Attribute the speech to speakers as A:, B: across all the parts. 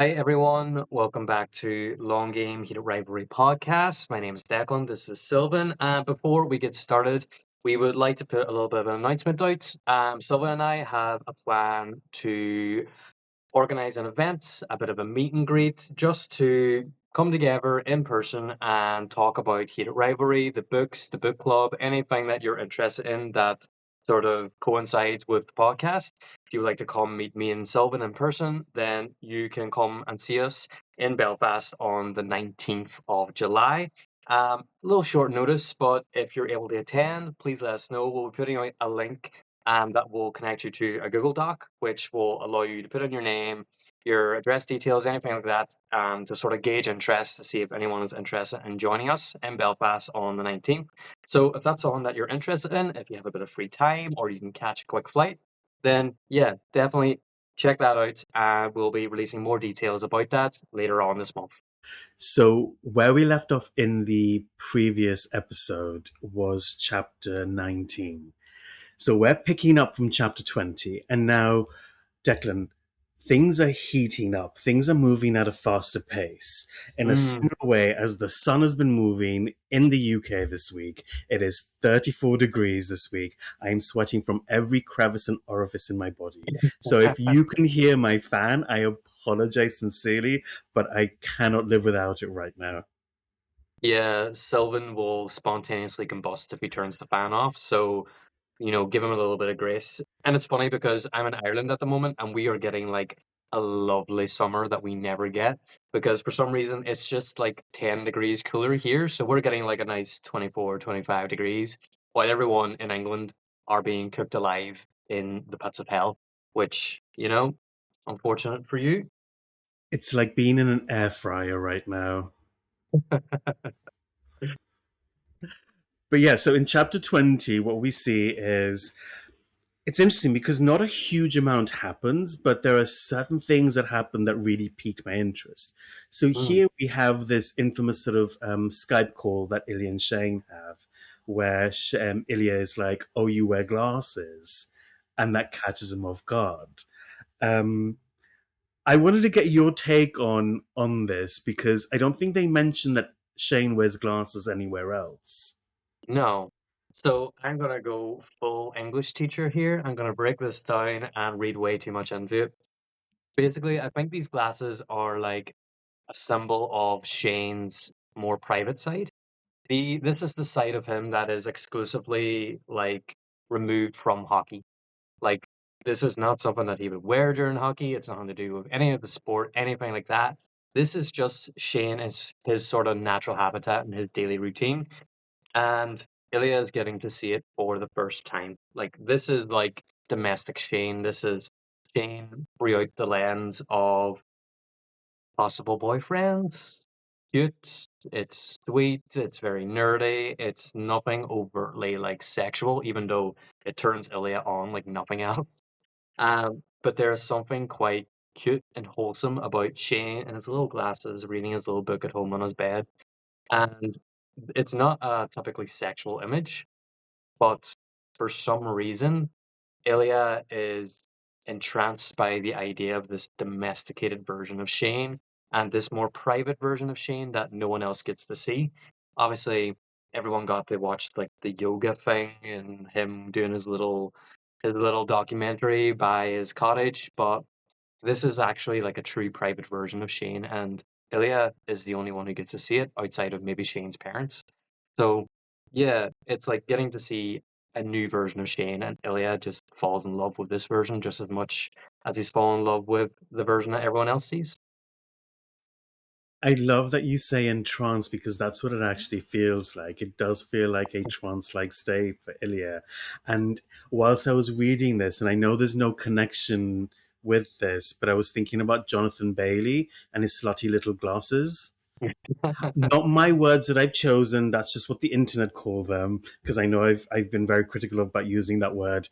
A: Hi, everyone. Welcome back to Long Game Heated Rivalry podcast. My name is Declan. This is Silvan. And before we get started, we would like to put a little bit of an announcement out. Silvan and I have a plan to organize an event, a bit of a meet and greet, just to come together in person and talk about Heated Rivalry, the books, the book club, anything that you're interested in that sort of coincides with the podcast. If you would like to come meet me and Sylvan in person, then you can come and see us in Belfast on the 19th of July. A little short notice, but if you're able to attend, please let us know. We'll be putting out a link that will connect you to a Google Doc, which will allow you to put in your name, your address details, anything like that, to sort of gauge interest to see if anyone is interested in joining us in Belfast on the 19th. So if that's something that you're interested in, if you have a bit of free time or you can catch a quick flight, then yeah, definitely check that out. We'll be releasing more details about that later on this month.
B: So, where we left off in the previous episode was chapter 19. So, we're picking up from chapter 20. And now, Declan, things are heating up. Things are moving at a faster pace. In a
A: Mm.
B: similar way as the sun has been moving in the UK this week, it is 34 degrees this week. I am sweating from every crevice and orifice in my body. So if you can hear my fan, I apologize sincerely, but I cannot live without it right now.
A: Yeah, Sylvan will spontaneously combust if he turns the fan off. So, give him a little bit of grace. And it's funny because I'm in Ireland at the moment and we are getting like a lovely summer that we never get because for some reason it's just like 10 degrees cooler here. So we're getting like a nice 24, 25 degrees while everyone in England are being cooked alive in the pits of hell, which, unfortunate for you.
B: It's like being in an air fryer right now. But yeah, so in chapter 20, what we see is it's interesting because not a huge amount happens, but there are certain things that happen that really pique my interest. So
A: Mm.
B: here we have this infamous sort of Skype call that Ilya and Shane have, where Ilya is like, "Oh, you wear glasses," and that catches him off guard. Um, I wanted to get your take on this because I don't think they mention that Shane wears glasses anywhere else.
A: No. So I'm gonna go full English teacher here. I'm gonna break this down and read way too much into it. Basically, I think these glasses are like a symbol of Shane's more private side. This is the side of him that is exclusively like removed from hockey. Like this is not something that he would wear during hockey. It's nothing to do with any of the sport, anything like that. This is just Shane as his sort of natural habitat and his daily routine. And Ilya is getting to see it for the first time. Like this is like domestic Shane. This is Shane throughout the lens of possible boyfriends. Cute. It's sweet. It's very nerdy. It's nothing overtly like sexual, even though it turns Ilya on like nothing else. But there's something quite cute and wholesome about Shane and his little glasses, reading his little book at home on his bed. And it's not a typically sexual image, but for some reason, Ilya is entranced by the idea of this domesticated version of Shane and this more private version of Shane that no one else gets to see. Obviously, everyone got to watch like the yoga thing and him doing his little documentary by his cottage, but this is actually like a true private version of Shane, and Ilya is the only one who gets to see it outside of maybe Shane's parents. So, yeah, it's like getting to see a new version of Shane, and Ilya just falls in love with this version just as much as he's fallen in love with the version that everyone else sees.
B: I love that you say in trance because that's what it actually feels like. It does feel like a trance like state for Ilya. And whilst I was reading this, and I know there's no connection with this, but I was thinking about Jonathan Bailey and his slutty little glasses. Not my words that I've chosen. That's just what the internet call them. Because I know I've been very critical about using that word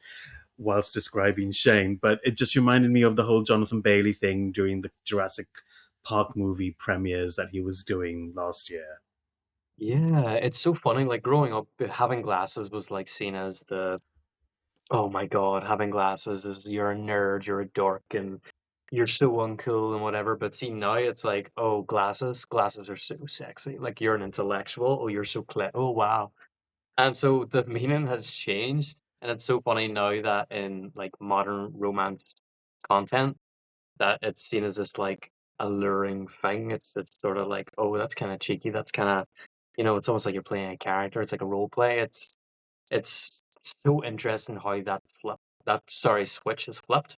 B: whilst describing Shane. But it just reminded me of the whole Jonathan Bailey thing during the Jurassic Park movie premieres that he was doing last year.
A: Yeah, it's so funny. Like growing up, having glasses was like seen as the oh my god, having glasses is you're a nerd, you're a dork, and you're so uncool and whatever, but see now it's like, "Oh, glasses are so sexy." Like, "You're an intellectual. Oh, you're so oh, wow." And so the meaning has changed, and it's so funny now that in, like, modern romance content, that it's seen as this, like, alluring thing. It's sorta like, "Oh, that's kinda cheeky, that's kinda" it's almost like you're playing a character, it's like a role play. It's so interesting how switch is flipped,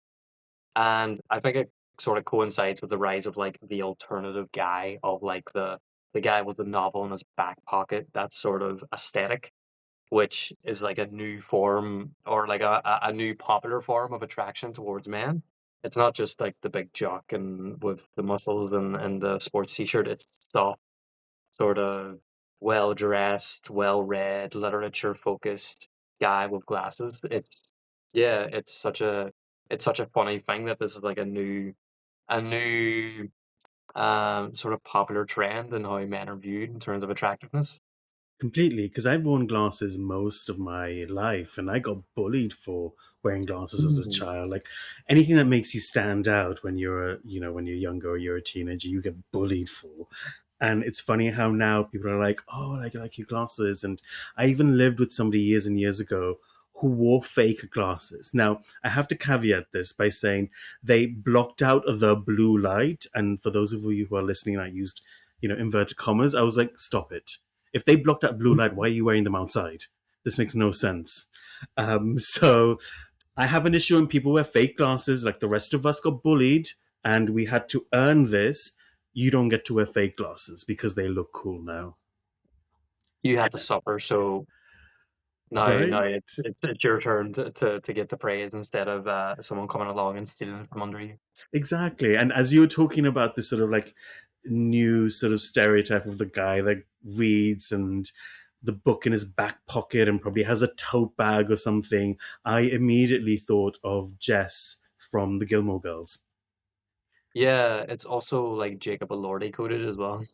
A: and I think it sorta coincides with the rise of, like, the alternative guy, of, like, the guy with the novel in his back pocket, that sort of aesthetic, which is like a new form, or like a new popular form of attraction towards men. It's not just like the big jock and with the muscles and the sports t-shirt. It's soft, sort of well-dressed, well-read, literature-focused guy with glasses. Yeah, it's such a funny thing that this is like a new sort of popular trend in how men are viewed in terms of attractiveness.
B: Completely, because I've worn glasses most of my life, and I got bullied for wearing glasses as a
A: Mm.
B: child. Like anything that makes you stand out when when you're younger or you're a teenager, you get bullied for. And it's funny how now people are like, "Oh, I like your glasses." And I even lived with somebody years and years ago who wore fake glasses. Now, I have to caveat this by saying they blocked out the blue light. And for those of you who are listening, I used, inverted commas. I was like, "Stop it, if they blocked out blue light, why are you wearing them outside? This makes no sense." So I have an issue when people wear fake glasses. Like the rest of us got bullied and we had to earn this. You don't get to wear fake glasses because they look cool now.
A: You had to suffer, so now
B: Right?
A: it's your turn to get the praise instead of, someone coming along and stealing it from under you.
B: Exactly. And as you were talking about this sort of like new sort of stereotype of the guy that reads and the book in his back pocket and probably has a tote bag or something, I immediately thought of Jess from the Gilmore Girls.
A: Yeah, it's also, like, Jacob Elordi coded as well.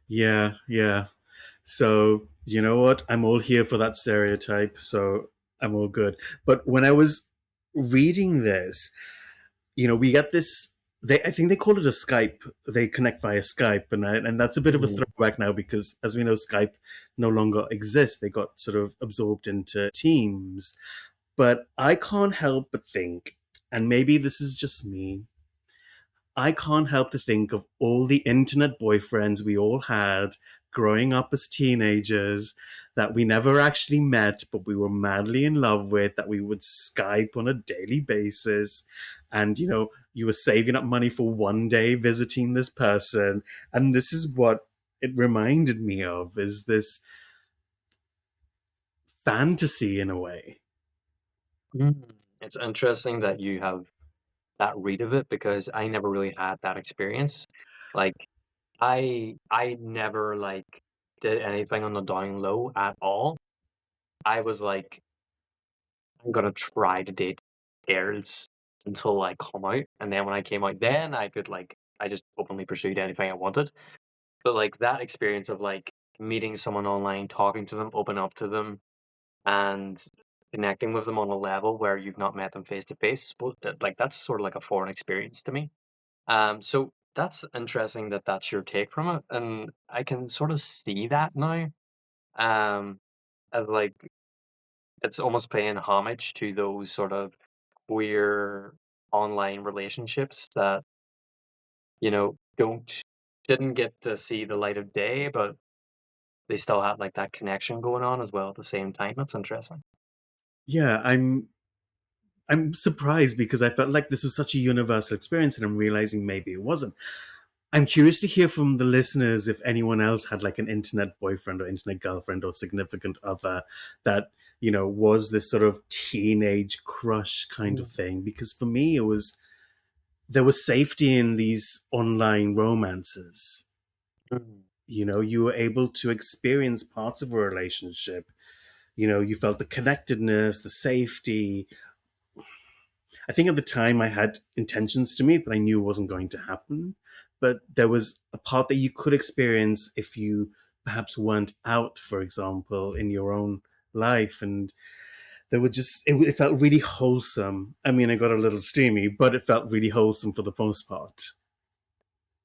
B: Yeah, yeah. So, you know what? I'm all here for that stereotype. So I'm all good. But when I was reading this, we get this. I think they call it a Skype. They connect via Skype, and that's a bit of a
A: Mhm.
B: throwback now because, as we know, Skype no longer exists. They got sort of absorbed into Teams. But I can't help but think, and maybe this is just me, I can't help to think of all the internet boyfriends we all had growing up as teenagers that we never actually met, but we were madly in love with, that we would Skype on a daily basis. And, you were saving up money for one day visiting this person. And this is what it reminded me of, is this fantasy in a way.
A: Mm. It's interesting that you have that read of it because I never really had that experience. Like, I never, like, did anything on the down low at all. I was like, "I'm gonna try to date girls until I come out," and then when I came out, then I could, like I just openly pursued anything I wanted. But, like, that experience of, like, meeting someone online, talking to them, open up to them, and connecting with them on a level where you've not met them face to face, well, that's sort of like a foreign experience to me. So that's interesting that that's your take from it, and I can sort of see that now, um, as, like, it's almost paying homage to those sort of queer online relationships that, don't didn't get to see the light of day, but they still had, like, that connection going on as well at the same time. That's interesting.
B: Yeah, I'm surprised because I felt like this was such a universal experience, and I'm realizing maybe it wasn't. I'm curious to hear from the listeners if anyone else had like an internet boyfriend or internet girlfriend or significant other that, was this sort of teenage crush kind of
A: Mm,
B: thing. Because for me, there was safety in these online romances.
A: mm,
B: You were able to experience parts of a relationship. You felt the connectedness, the safety. I think at the time I had intentions to meet, but I knew it wasn't going to happen. But there was a part that you could experience if you perhaps weren't out, for example, in your own life. And There were just it felt really wholesome. I mean, I got a little steamy, but it felt really wholesome for the most part.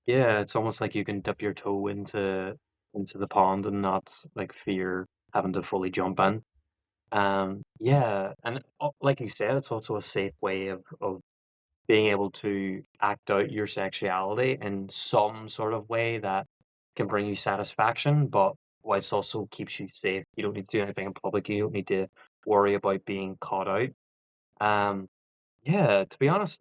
A: Yeah, it's almost like you can dip your toe into the pond and not like fear having to fully jump in. Yeah, and like you said, it's also a safe way of being able to act out your sexuality in some sort of way that can bring you satisfaction, but whilst also keeps you safe. You don't need to do anything in public. You don't need to worry about being caught out. Um, yeah, to be honest,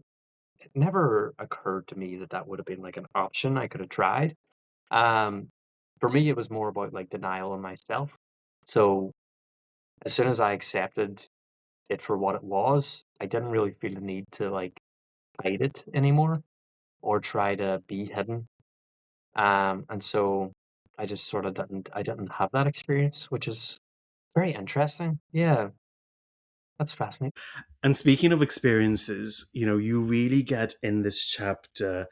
A: it never occurred to me that that would have been like an option I could have tried. Um, for me, it was more about like denial in myself. So as soon as I accepted it for what it was, I didn't really feel the need to like hide it anymore or try to be hidden. And so I just sort of didn't have that experience, which is very interesting. Yeah, that's fascinating.
B: And speaking of experiences, you really get in this chapter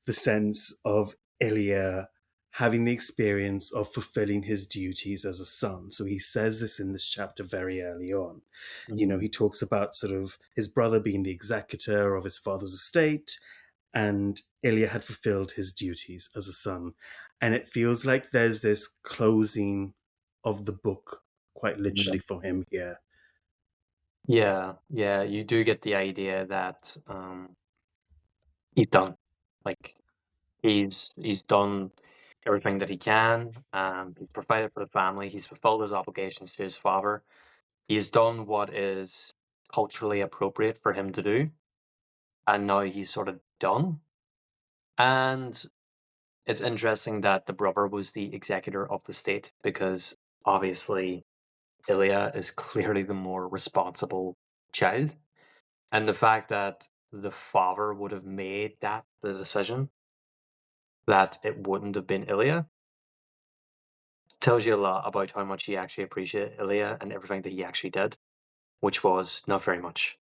B: the sense of Ilya having the experience of fulfilling his duties as a son. So he says this in this chapter very early on.
A: Mhm.
B: He talks about sort of his brother being the executor of his father's estate, and Ilya had fulfilled his duties as a son. And it feels like there's this closing of the book, quite
A: Yeah.
B: literally, for him here.
A: Yeah, yeah, you do get the idea that he's done. Like he's done everything that he can. He's provided for the family. He's fulfilled his obligations to his father. He's done what is culturally appropriate for him to do, and now he's sort of done. And it's interesting that the brother was the executor of the state because obviously Ilya is clearly the more responsible child. And the fact that the father would have made that the decision, that it wouldn't have been Ilya, tells you a lot about how much he actually appreciated Ilya and everything that he actually did, which was not very much.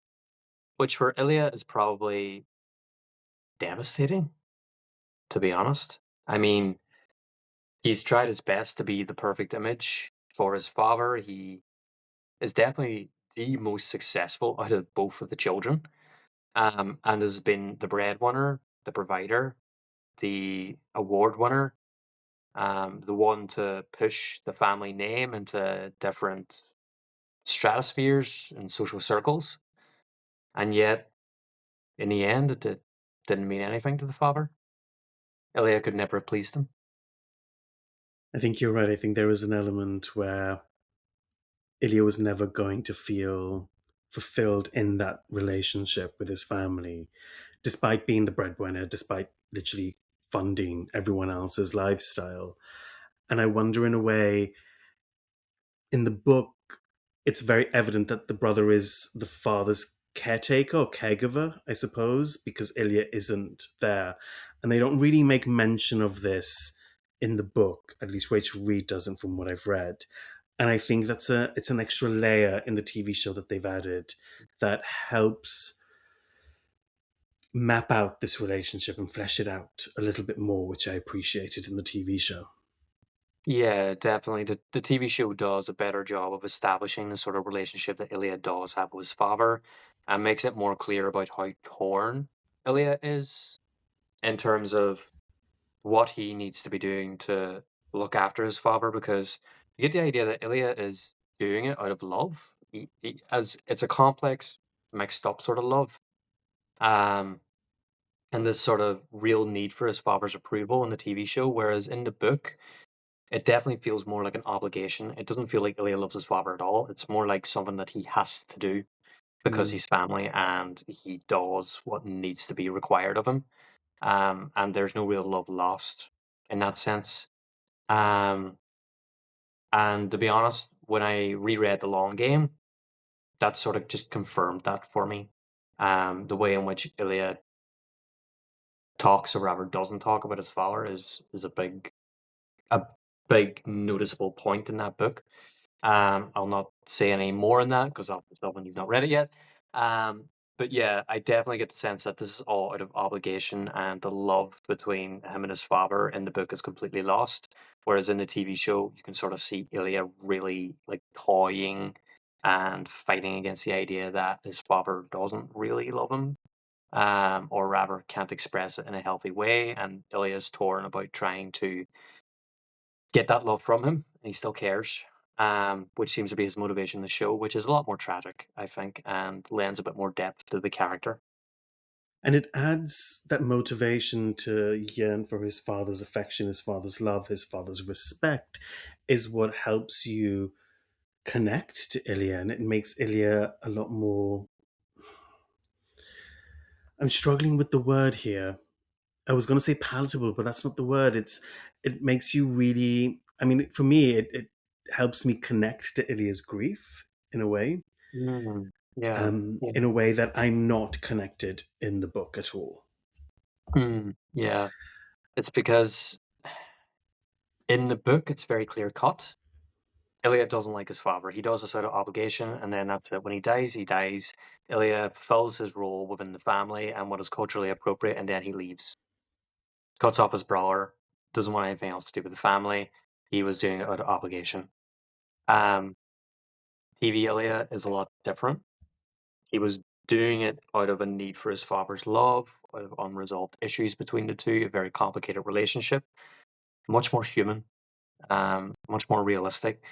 A: Which for Ilya is probably devastating, to be honest. I mean, he's tried his best to be the perfect image for his father. He is definitely the most successful out of both of the children, and has been the breadwinner, the provider, the award winner, the one to push the family name into different stratospheres and social circles. And yet, in the end, didn't mean anything to the father. Ilya could never have pleased him.
B: I think you're right. I think there is an element where Ilya was never going to feel fulfilled in that relationship with his family, despite being the breadwinner, despite literally funding everyone else's lifestyle. And I wonder, in a way, in the book, it's very evident that the brother is the father's caretaker or caregiver, I suppose, because Ilya isn't there. And they don't really make mention of this in the book, at least Rachel Reid doesn't from what I've read. And I think it's an extra layer in the TV show that they've added that helps map out this relationship and flesh it out a little bit more, which I appreciated in the TV show.
A: Yeah, definitely. The TV show does a better job of establishing the sort of relationship that Ilya does have with his father and makes it more clear about how torn Ilya is in terms of what he needs to be doing to look after his father because you get the idea that Ilya is doing it out of love. As it's a complex, mixed up sort of love. Um, and this sort of real need for his father's approval in the TV show, whereas in the book, it definitely feels more like an obligation. It doesn't feel like Ilya loves his father at all. It's more like something that he has to do because
B: Mm.
A: he's family and he does what needs to be required of him. And there's no real love lost in that sense. Um, and to be honest, when I reread The Long Game, that sort of just confirmed that for me. The way in which Ilya talks or rather doesn't talk about his father is a big noticeable point in that book. I'll not say any more on that because I'll tell when you've not read it yet. Um, but yeah, I definitely get the sense that this is all out of obligation, and the love between him and his father in the book is completely lost. Whereas in the TV show, you can sort of see Ilya really like toying and fighting against the idea that his father doesn't really love him, or rather can't express it in a healthy way. And Ilya is torn about trying to get that love from him, and he still cares, which seems to be his motivation in the show, which is a lot more tragic, I think, and lends a bit more depth to the character.
B: And it adds that motivation to yearn for his father's affection, his father's love, his father's respect, is what helps you connect to Ilya, and it makes Ilya a lot more. I'm struggling with the word here. I was going to say palatable, but that's not the word. It makes you really. I mean, for me, it helps me connect to Ilya's grief in a way,
A: Yeah, yeah.
B: in a way that I'm not connected in the book at all.
A: Yeah. It's because in the book, it's very clear cut. Ilya doesn't like his father. He does this out of obligation, and then after when he dies, he dies. Ilya fulfills his role within the family and what is culturally appropriate, and then he leaves. Cuts off his brother, doesn't want anything else to do with the family. He was doing it out of obligation. Um, TV Ilya is a lot different. He was doing it out of a need for his father's love, out of unresolved issues between the two, a very complicated relationship, much more human, much more realistic.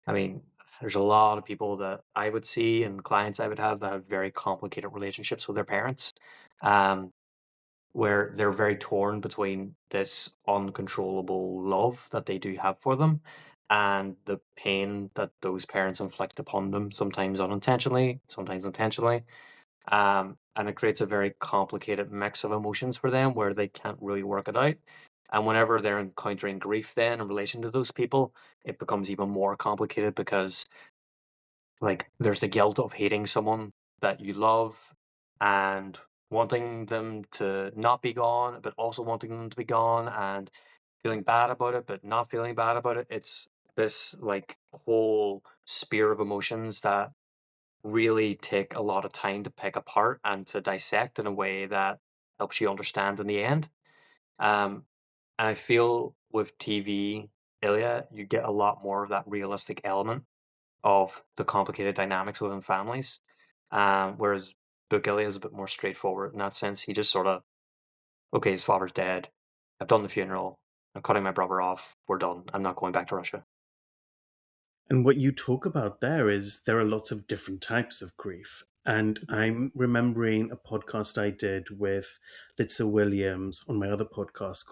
A: I mean, there's a lot of people that I would see and clients I would have that have very complicated relationships with their parents, um, where they're very torn between this uncontrollable love that they do have for them and the pain that those parents inflict upon them, sometimes unintentionally, sometimes intentionally. And it creates a very complicated mix of emotions for them where they can't really work it out. And whenever they're encountering grief, then in relation to those people, it becomes even more complicated because, like, there's the guilt of hating someone that you love and wanting them to not be gone, but also wanting them to be gone and feeling bad about it, but not feeling bad about it. It's this, like, whole spear of emotions that really take a lot of time to pick apart and to dissect in a way that helps you understand in the end. Um, and I feel with TV, Ilya, you get a lot more of that realistic element of the complicated dynamics within families. Whereas Book Ilya is a bit more straightforward in that sense. He just sort of, okay, his father's dead. I've done the funeral. I'm cutting my brother off. We're done. I'm not going back to Russia.
B: And what you talk about there is there are lots of different types of grief. And I'm remembering a podcast I did with Litsa Williams on my other podcast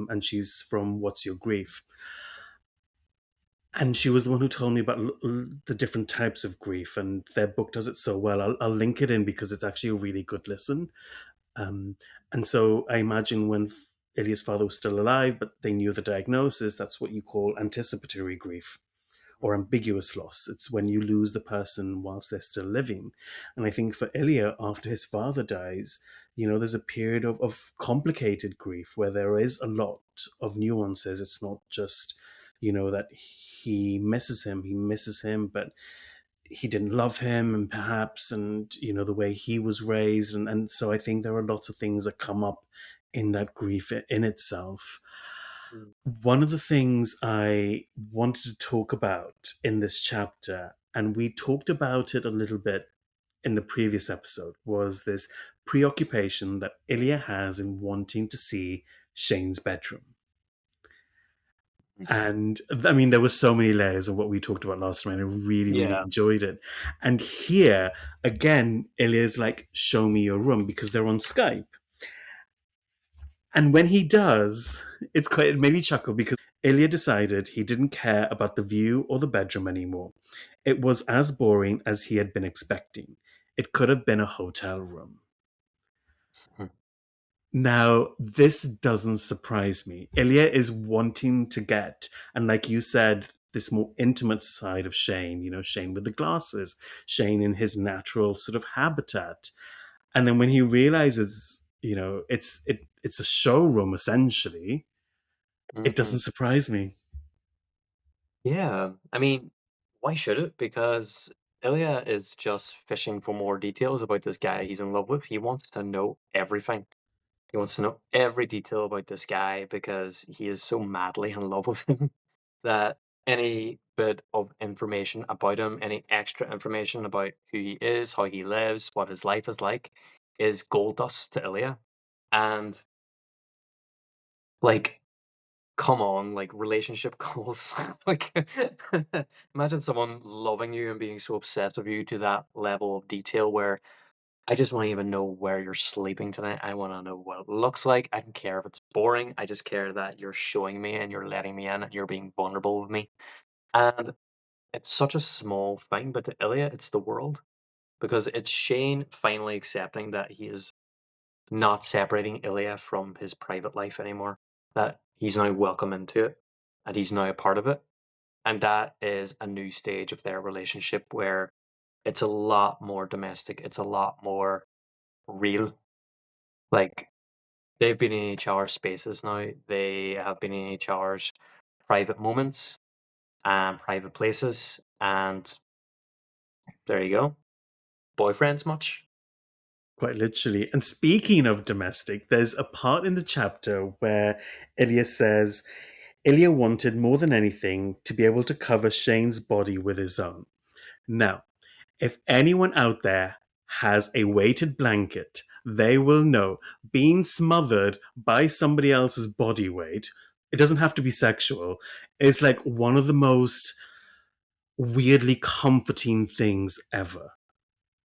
B: and she's from What's Your Grief? And she was the one who told me about the different types of grief, and their book does it so well. I'll link it in because it's actually a really good listen. Um, and so I imagine when Ilya's father was still alive, but they knew the diagnosis, that's what you call anticipatory grief or ambiguous loss. It's when you lose the person whilst they're still living. And I think for Ilya, after his father dies, there's a period of complicated grief where there is a lot of nuances. It's not just, that he misses him, but he didn't love him and perhaps, and, the way he was raised. And so I think there are lots of things that come up in that grief in itself.
A: Mm.
B: One of the things I wanted to talk about in this chapter, and we talked about it a little bit in the previous episode, was this preoccupation that Ilya has in wanting to see Shane's bedroom. And I mean, there were so many layers of what we talked about last time, and I really, really
A: Yeah.
B: enjoyed it. And here, again, Ilya's like, show me your room, because they're on Skype. And when he does, it made me chuckle because Ilya decided he didn't care about the view or the bedroom anymore. It was as boring as he had been expecting. It could have been a hotel room.
A: Mm.
B: Now, this doesn't surprise me. Ilya is wanting to get, and like you said, this more intimate side of Shane, Shane with the glasses, Shane in his natural sort of habitat. And then when he realizes, it's a showroom essentially, it
A: Mhm.
B: doesn't surprise me.
A: Yeah, I mean, why should it? Because Ilya is just fishing for more details about this guy he's in love with. He wants to know everything. He wants to know every detail about this guy because he is so madly in love with him that any bit of information about him, any extra information about who he is, how he lives, what his life is like, is gold dust to Ilya. And like, come on, like relationship goals. Like, imagine someone loving you and being so obsessed with you to that level of detail where I just want to even know where you're sleeping tonight. I want to know what it looks like. I don't care if it's boring. I just care that you're showing me and you're letting me in and you're being vulnerable with me. And it's such a small thing, but to Ilya, it's the world because it's Shane finally accepting that he is not separating Ilya from his private life anymore, that he's now welcome into it and he's now a part of it. And that is a new stage of their relationship where it's a lot more domestic, it's a lot more real. Like, they've been in each other's spaces now, they have been in each other's private moments and private places, and there you go. Boyfriends much?
B: Quite literally. And speaking of domestic, there's a part in the chapter where Ilya says Ilya wanted more than anything to be able to cover Shane's body with his own. Now, if anyone out there has a weighted blanket, they will know being smothered by somebody else's body weight, it doesn't have to be sexual, is like one of the most weirdly comforting things ever.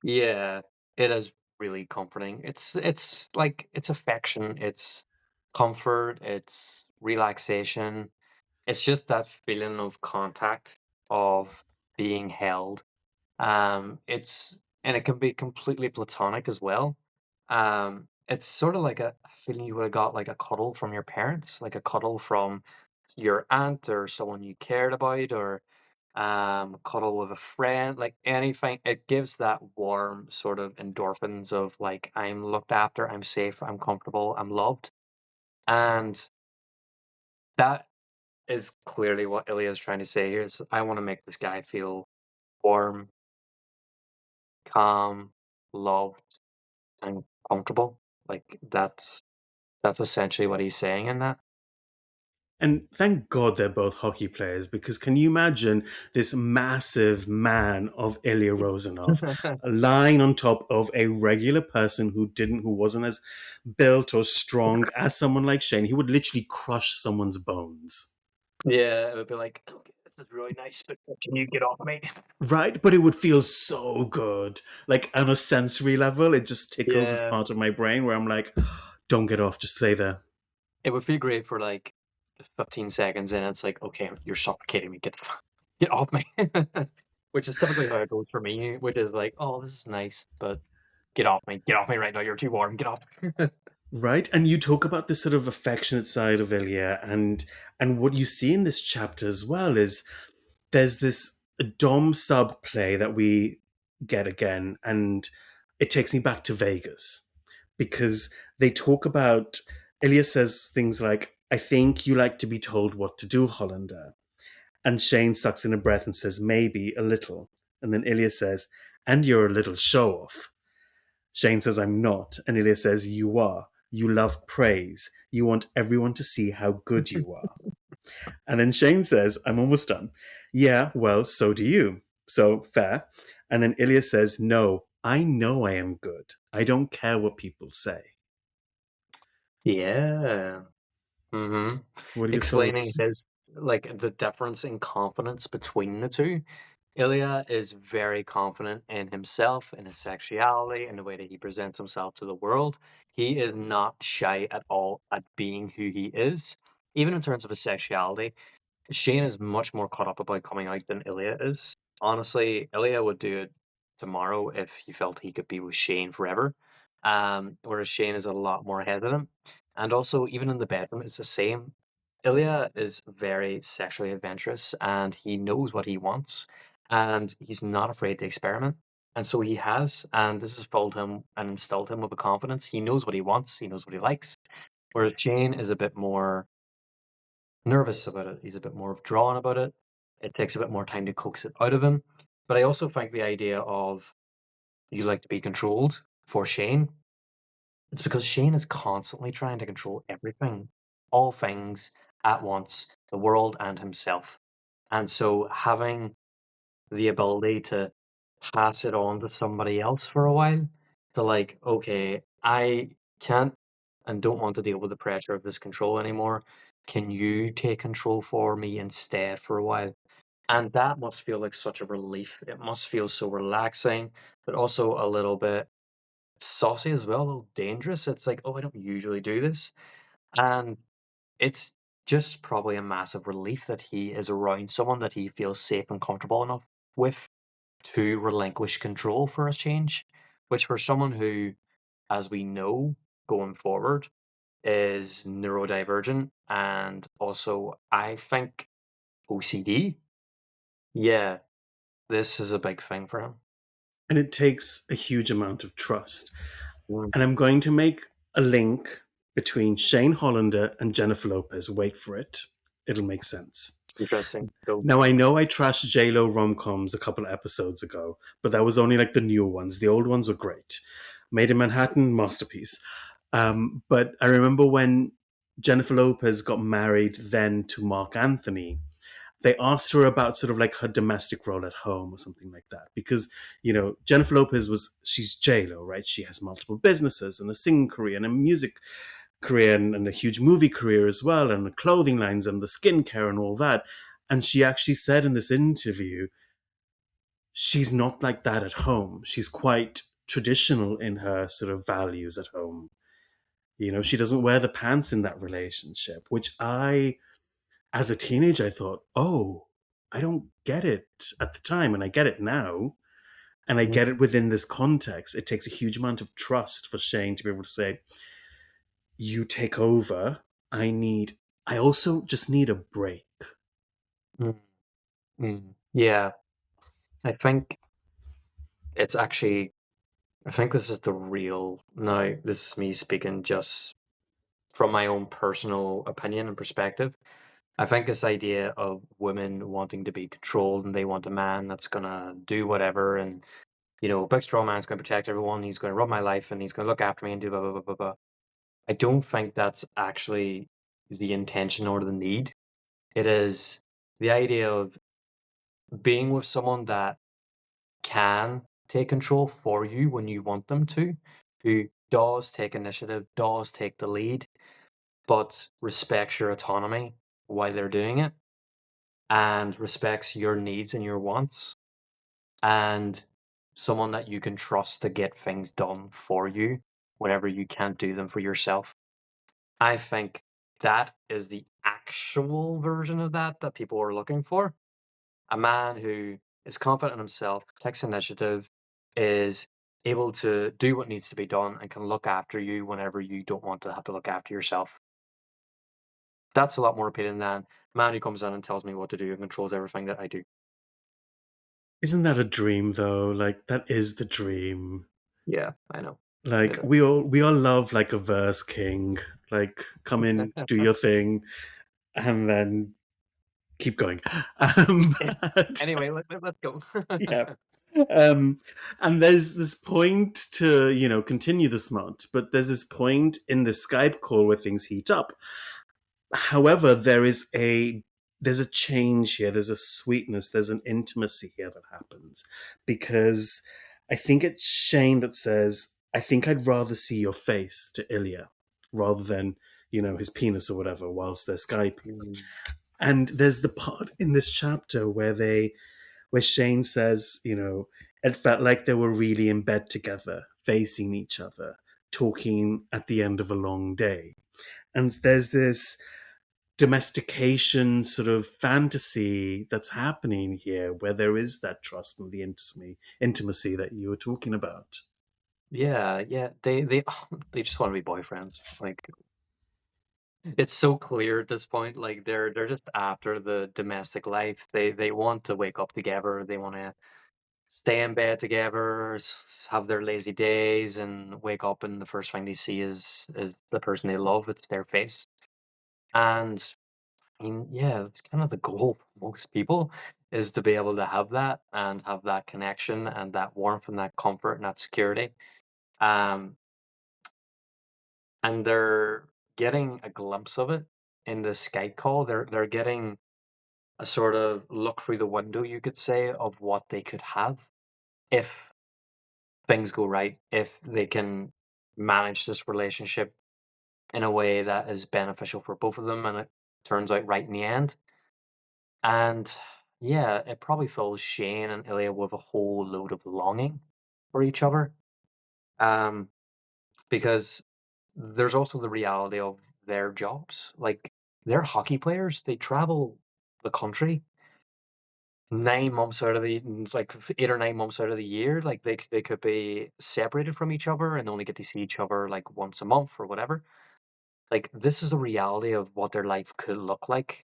A: Yeah, it is really comforting. It's like it's affection, it's comfort, it's relaxation. It's just that feeling of contact, of being held. It's and it can be completely platonic as well. It's sort of like a feeling you would have got like a cuddle from your parents, like a cuddle from your aunt or someone you cared about, or cuddle with a friend, like anything. It gives that warm sort of endorphins of like I'm looked after, I'm safe, I'm comfortable, I'm loved, and that is clearly what Ilya is trying to say here. Is I want to make this guy feel warm, calm, loved, and comfortable. Like that's essentially what he's saying in that.
B: And thank God they're both hockey players because can you imagine this massive man of Ilya Rozanov lying on top of a regular person who wasn't as built or strong as someone like Shane? He would literally crush someone's bones.
A: Yeah, it would be like, okay, this is really nice, but can you get off me?
B: Right? But it would feel so good. Like on a sensory level, it just tickles this
A: Yeah,
B: part of my brain where I'm like, don't get off, just stay there.
A: it would feel great for like 15 seconds, and it's like, okay, you're suffocating me. Get off me. Which is typically how it goes for me, which is like, oh, this is nice, but get off me right now. You're too warm. Get off.
B: Right, and you talk about this sort of affectionate side of Ilya, and what you see in this chapter as well is there's this dom sub play that we get again, and it takes me back to Vegas because they talk about Ilya says things like, "I think you like to be told what to do, Hollander," and Shane sucks in a breath and says, "Maybe a little," and then Ilya says, "And you're a little show off." Shane says, "I'm not." And Ilya says, "You are. You love praise. You want everyone to see how good you are." And then Shane says, "I'm almost done." "Yeah, well, so do you. So fair." And then Ilya says, "No, I know I am good. I don't care what people say."
A: Yeah. hmm
B: What are your
A: Explaining
B: thoughts?
A: his like the difference in confidence between the two. Ilya is very confident in himself, in his sexuality, in the way that he presents himself to the world. He is not shy at all at being who he is, even in terms of his sexuality. Shane is much more caught up about coming out than Ilya is. Honestly, Ilya would do it tomorrow if he felt he could be with Shane forever. Whereas Shane is a lot more hesitant. And also, even in the bedroom, it's the same. Ilya is very sexually adventurous and he knows what he wants and he's not afraid to experiment. And so he has, and this has filled him and instilled him with a confidence. He knows what he wants, he knows what he likes. Whereas Shane is a bit more nervous about it. He's a bit more withdrawn about it. It takes a bit more time to coax it out of him. But I also think the idea of you like to be controlled for Shane, it's because Shane is constantly trying to control everything, all things at once, the world and himself. And so having the ability to pass it on to somebody else for a while, to like, okay, I can't and don't want to deal with the pressure of this control anymore. Can you take control for me instead for a while? And that must feel like such a relief. It must feel so relaxing, but also a little bit saucy as well, a little dangerous. It's like, oh, I don't usually do this. And it's just probably a massive relief that he is around someone that he feels safe and comfortable enough with to relinquish control for a change, which for someone who, as we know, going forward, is neurodivergent and also, I think, OCD. Yeah, this is a big thing for him.
B: And it takes a huge amount of trust.
A: Mm,
B: And I'm going to make a link between Shane Hollander and Jennifer Lopez. Wait for it. It'll make sense.
A: interesting. Go.
B: Now, I know I trashed J-Lo rom-coms a couple of episodes ago, but that was only like the newer ones. The old ones were great. Made in Manhattan, masterpiece. But I remember when Jennifer Lopez got married then to Mark Anthony, they asked her about sort of like her domestic role at home or something like that. Because, Jennifer Lopez she's J-Lo, right? She has multiple businesses and a singing career and a music career and a huge movie career as well, and the clothing lines and the skincare and all that. And she actually said in this interview, she's not like that at home. She's quite traditional in her sort of values at home. She doesn't wear the pants in that relationship, which as a teenager, I thought, oh, I don't get it at the time, and I get it now. And I
A: Mm,
B: get it within this context. It takes a huge amount of trust for Shane to be able to say, you take over. I also just need a break.
A: mm, Yeah, I think it's actually, I think this is the real, now, this is me speaking just from my own personal opinion and perspective. I think this idea of women wanting to be controlled and they want a man that's gonna do whatever and big strong man's gonna protect everyone, he's gonna run my life and he's gonna look after me and do blah blah blah blah blah. I don't think that's actually the intention or the need. It is the idea of being with someone that can take control for you when you want them to, who does take initiative, does take the lead, but respects your autonomy while they're doing it and respects your needs and your wants, and someone that you can trust to get things done for you whenever you can't do them for yourself. I think that is the actual version of that people are looking for. A man who is confident in himself, takes initiative, is able to do what needs to be done, and can look after you whenever you don't want to have to look after yourself. That's a lot more appealing than a man who comes in and tells me what to do and controls everything that I do.
B: Isn't that a dream though? Like that is the dream.
A: Yeah, I know.
B: Like
A: It is.
B: we all love like a verse king. Like come in, do your thing, and then keep going. But
A: Anyway, let's go.
B: yeah. Um, and there's this point to, continue the smut, but there's this point in the Skype call where things heat up. However, there's a change here, there's a sweetness, there's an intimacy here that happens. Because I think it's Shane that says, I think I'd rather see your face to Ilya rather than, his penis or whatever whilst they're Skyping.
A: Mm,
B: And there's the part in this chapter where Shane says, it felt like they were really in bed together, facing each other, talking at the end of a long day. And there's this domestication sort of fantasy that's happening here where there is that trust and the intimacy that you were talking about.
A: yeah, yeah. They they just want to be boyfriends. Like it's so clear at this point. Like they're just after the domestic life. They want to wake up together. They want to stay in bed together, have their lazy days, and wake up, and the first thing they see is the person they love. It's their face, and I mean, yeah, it's kind of the goal for most people is to be able to have that and have that connection and that warmth and that comfort and that security. Um, and they're getting a glimpse of it in the Skype call. They're getting a sort of look through the window, you could say, of what they could have if things go right, if they can manage this relationship in a way that is beneficial for both of them and it turns out right in the end. And yeah, it probably fills Shane and Ilya with a whole load of longing for each other. Um, because there's also the reality of their jobs. Like they're hockey players, they travel the country 9 months out of the like 8 or 9 months out of the year. Like they could be separated from each other and only get to see each other like once a month or whatever. Like this is the reality of what their life could look like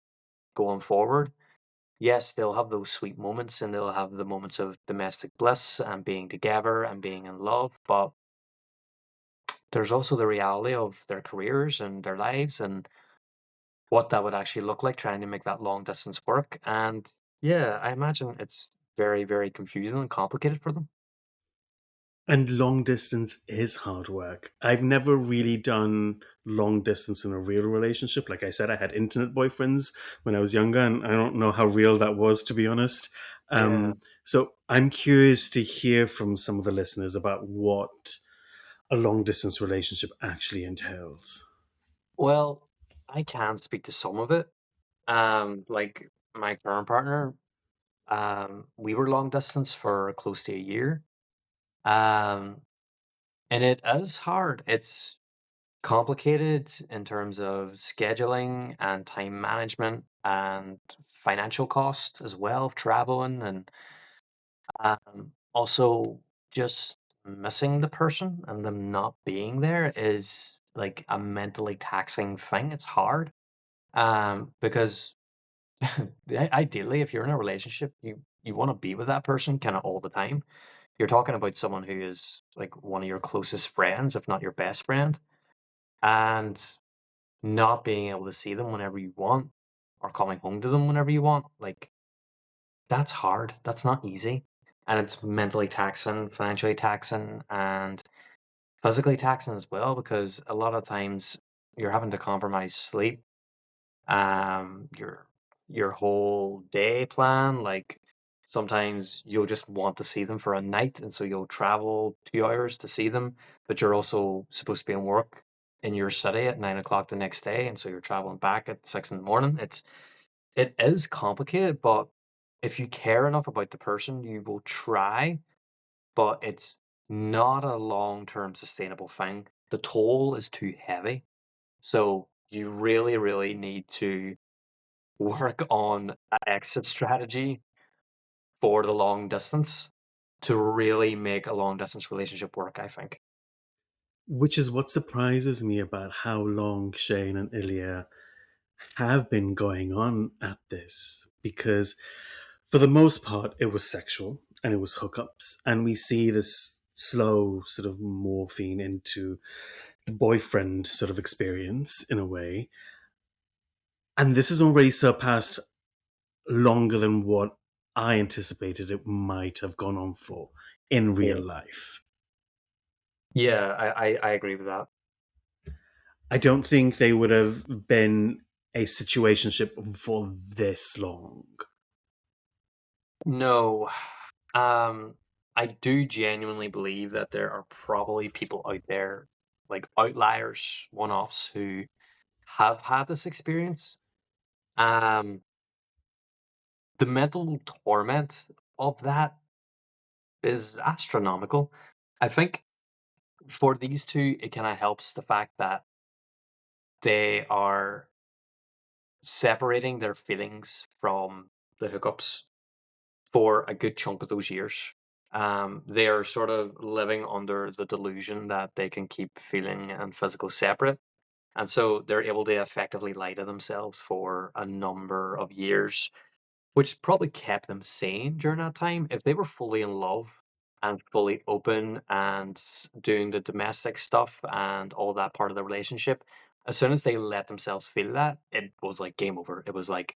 A: going forward. Yes, they'll have those sweet moments and they'll have the moments of domestic bliss and being together and being in love, but there's also the reality of their careers and their lives and what that would actually look like trying to make that long distance work. And yeah, I imagine it's very, very confusing and complicated for them.
B: And long distance is hard work. I've never really done long distance in a real relationship. Like I said, I had internet boyfriends when I was younger, and I don't know how real that was, to be honest.
A: Yeah.
B: So I'm curious to hear from some of the listeners about what a long distance relationship actually entails.
A: Well, I can speak to some of it. Like my current partner, we were long distance for close to a year. Um, and it is hard. It's complicated in terms of scheduling and time management and financial cost as well of traveling and also just missing the person and them not being there is like a mentally taxing thing. It's hard because ideally if you're in a relationship you want to be with that person kind of all the time. You're talking about someone who is like one of your closest friends if not your best friend, and not being able to see them whenever you want or coming home to them whenever you want, like, that's hard. That's not easy. And it's mentally taxing, financially taxing, and physically taxing as well, because a lot of times you're having to compromise sleep, your whole day plan. Like sometimes you'll just want to see them for a night, and so you'll travel 2 hours to see them, but you're also supposed to be in work in your city at 9 o'clock the next day, and so you're traveling back at 6 in the morning. It is complicated, but if you care enough about the person, you will try, but it's not a long-term sustainable thing. The toll is too heavy. So you really, really need to work on an exit strategy for the long distance to really make a long distance relationship work, I think.
B: Which is what surprises me about how long Shane and Ilya have been going on at this. Because for the most part, it was sexual and it was hookups. And we see this slow sort of morphine into the boyfriend sort of experience in a way. And this has already surpassed longer than what I anticipated it might have gone on for in real
A: Yeah.
B: life.
A: Yeah, I agree with that.
B: I don't think they would have been a situationship for this long.
A: No, um, I do genuinely believe that there are probably people out there, like outliers, one-offs, who have had this experience. Um, the mental torment of that is astronomical. I think for these two, it kind of helps the fact that they are separating their feelings from the hookups for a good chunk of those years. They are sort of living under the delusion that they can keep feeling and physical separate. And so they're able to effectively lie to themselves for a number of years, which probably kept them sane during that time. If they were fully in love and fully open and doing the domestic stuff and all that part of the relationship, as soon as they let themselves feel that, it was like game over. It was like,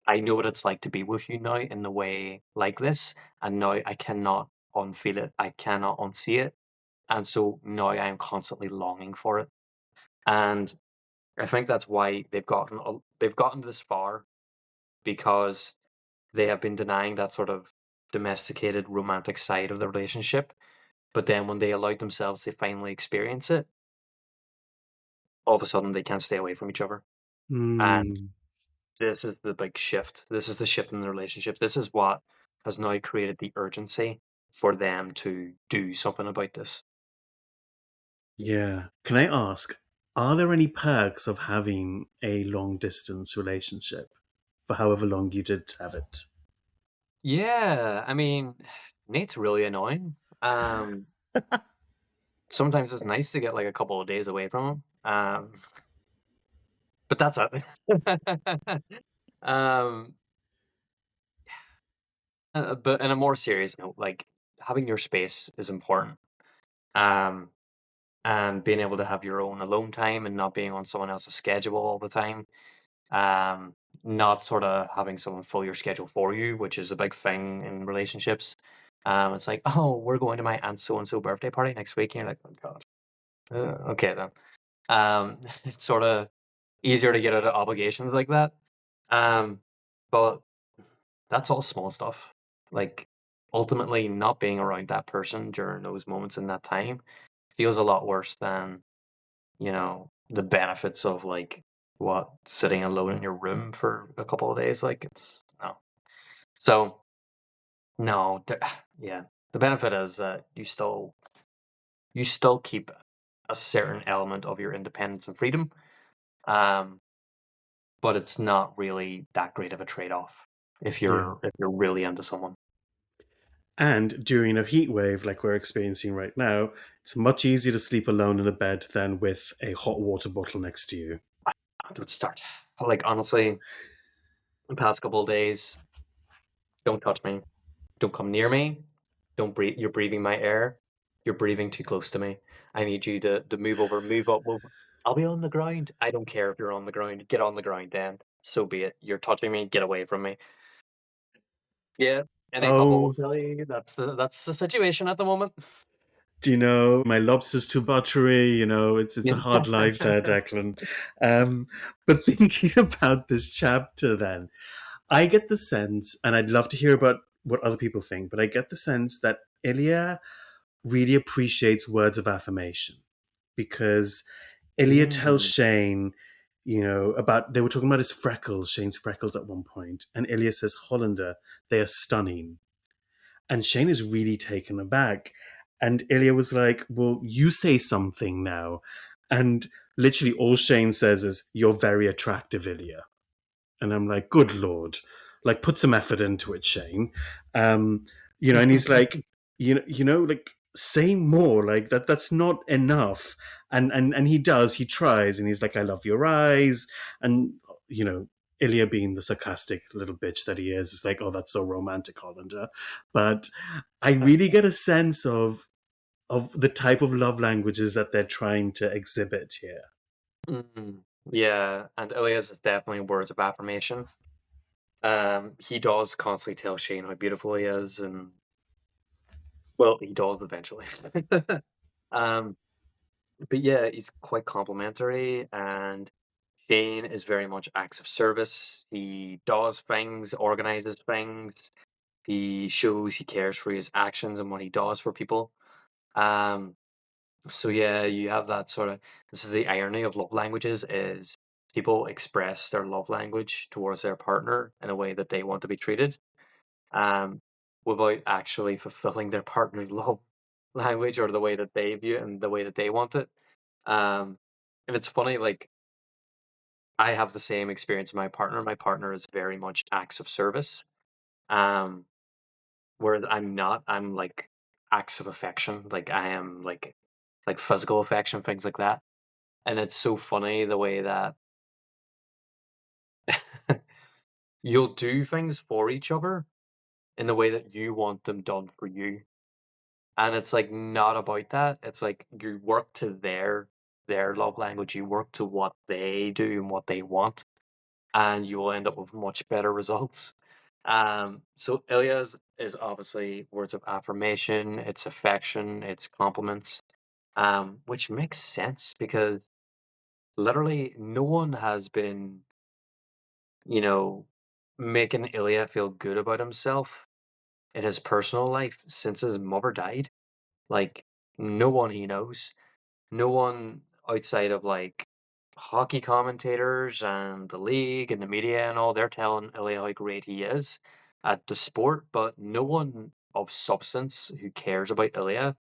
A: I know what it's like to be with you now in the way like this, and now I cannot unfeel it. I cannot unsee it. And so now I am constantly longing for it. And I think that's why they've gotten this far because they have been denying that sort of domesticated romantic side of the relationship. But then when they allowed themselves to finally experience it, all of a sudden they can't stay away from each other. And
B: Mm,
A: this is the big shift. This is the shift in the relationships. This is what has now created the urgency for them to do something about this.
B: yeah. Can I ask, are there any perks of having a long distance relationship for however long you did have it?
A: Yeah, I mean, Nate's really annoying. Sometimes it's nice to get like a couple of days away from him. But that's it. um, but in a more serious note, like having your space is important. Um, and being able to have your own alone time and not being on someone else's schedule all the time. Um, not sort of having someone fill your schedule for you, which is a big thing in relationships. It's like, oh, we're going to my aunt so and so birthday party next week, and you're like, oh god, okay then. It's sort of easier to get out of obligations like that. Um, but that's all small stuff. Like ultimately, not being around that person during those moments in that time feels a lot worse than the benefits of like what sitting alone in your room for a couple of days. Like it's no. So no, yeah. The benefit is that you still keep a certain element of your independence and freedom. Um, but it's not really that great of a trade-off if
B: Yeah.
A: you're really into someone.
B: And during a heat wave like we're experiencing right now, it's much easier to sleep alone in a bed than with a hot water bottle next to you.
A: I would start. Like honestly, the past couple of days, don't touch me. Don't come near me. Don't breathe. You're breathing my air. You're breathing too close to me. I need you to move over, move up. Move. I'll be on the ground. I don't care if you're on the ground. Get on the ground then. So be it. You're touching me. Get away from me. Yeah. Any couple will
B: Oh,
A: tell you that's the situation at the moment.
B: do you know my lobster's too buttery? It's a
A: Yeah.
B: hard life there, Declan. But thinking about this chapter, then I get the sense, and I'd love to hear about what other people think, but I get the sense that Ilya really appreciates words of affirmation because Ilya tells
A: Mm.
B: Shane, about they were talking about his freckles, Shane's freckles at one point, and Ilya says, Hollander, they are stunning. And Shane is really taken aback. And Ilya was like, well, you say something now. And literally all Shane says is, you're very attractive, Ilya. And I'm like, good Lord, like put some effort into it, Shane. Um, and he's like, like say more, like that's not enough. And he does, he tries, and he's like, I love your eyes. And, Ilya being the sarcastic little bitch that he is like, oh, that's so romantic, Hollander. But I really get a sense of the type of love languages that they're trying to exhibit here.
A: Mm. Yeah, and Elias is definitely words of affirmation. He does constantly tell Shane how beautiful he is, and well, he does eventually. um, but yeah, he's quite complimentary, and Shane is very much acts of service. He does things, organizes things. He shows he cares for his actions and what he does for people. Um, so yeah, you have that sort of. This is the irony of love languages: is people express their love language towards their partner in a way that they want to be treated, um, without actually fulfilling their partner's love language or the way that they view it and the way that they want it. Um, and it's funny, like I have the same experience with my partner. My partner is very much acts of service. Um, where I'm not, I'm like acts of affection. Like I am like physical affection, things like that. And it's so funny the way that you'll do things for each other in the way that you want them done for you. And it's like not about that. It's like you work to their love language. You work to what they do and what they want, and you will end up with much better results. So Ilya's is obviously words of affirmation, it's affection, it's compliments, which makes sense because literally no one has been, you know, making Ilya feel good about himself in his personal life since his mother died. Like, no one he knows, no one outside of like hockey commentators and the league and the media and all, they're telling Ilya how great he is at the sport, but no one of substance who cares about Ilya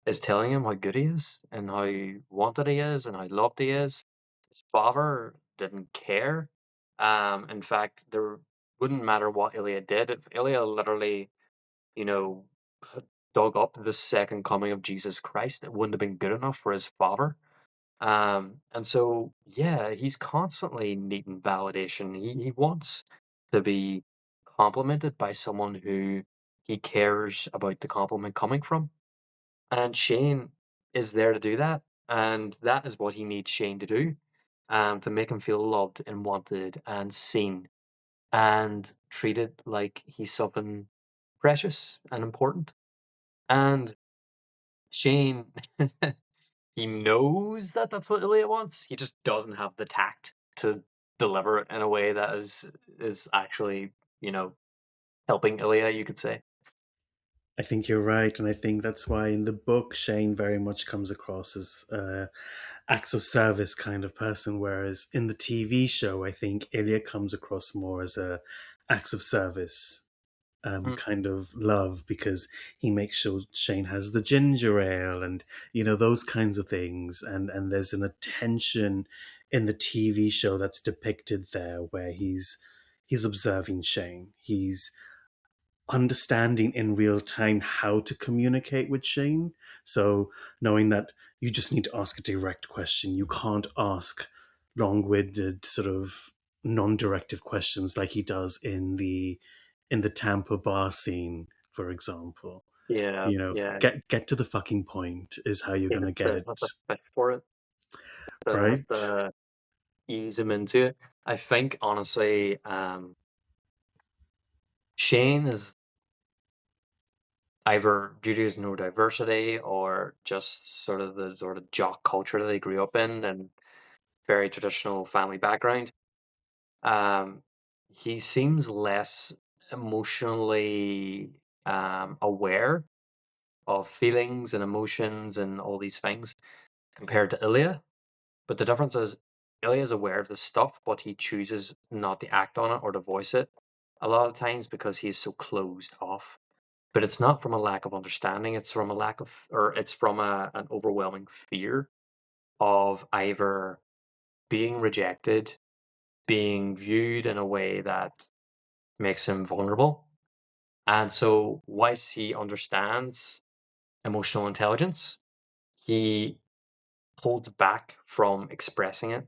A: is telling him how good he is and how wanted he is and how loved he is. His father didn't care. In fact, there wouldn't matter what Ilya did. If Ilya literally, you know, dug up the second coming of Jesus Christ, it wouldn't have been good enough for his father. And so, yeah, he's constantly needing validation. He wants to be complimented by someone who he cares about the compliment coming from. And Shane is there to do that. And that is what he needs Shane to do, to make him feel loved and wanted and seen and treated like he's something precious and important. And Shane, he knows that that's what Ilya wants. He just doesn't have the tact to deliver it in a way that is actually, you know, helping Ilya, you could say.
B: I think you're right, and I think that's why in the book Shane very much comes across as acts of service kind of person, whereas in the TV show I think Ilya comes across more as a acts of service
A: Mm,
B: kind of love because he makes sure Shane has the ginger ale and those kinds of things, and there's an attention in the TV show that's depicted there where he's observing Shane, he's understanding in real time how to communicate with Shane. So knowing that you just need to ask a direct question, you can't ask long-winded sort of non-directive questions like he does in the Tampa bar scene, for example.
A: yeah, yeah.
B: Get to the fucking point is how you're
A: You
B: gonna get
A: have
B: it,
A: to fight for it. Have
B: right?
A: to ease him into it. I think honestly, Shane is either due to his neurodiversity or just sort of the sort of jock culture that he grew up in and very traditional family background. Um, he seems less emotionally aware of feelings and emotions and all these things compared to Ilya. But the difference is Ilya is aware of this stuff, but he chooses not to act on it or to voice it a lot of times because he's so closed off. But it's not from a lack of understanding, it's from a lack of, or it's from an overwhelming fear of either being rejected, being viewed in a way that makes him vulnerable. And so, whilst he understands emotional intelligence, he holds back from expressing it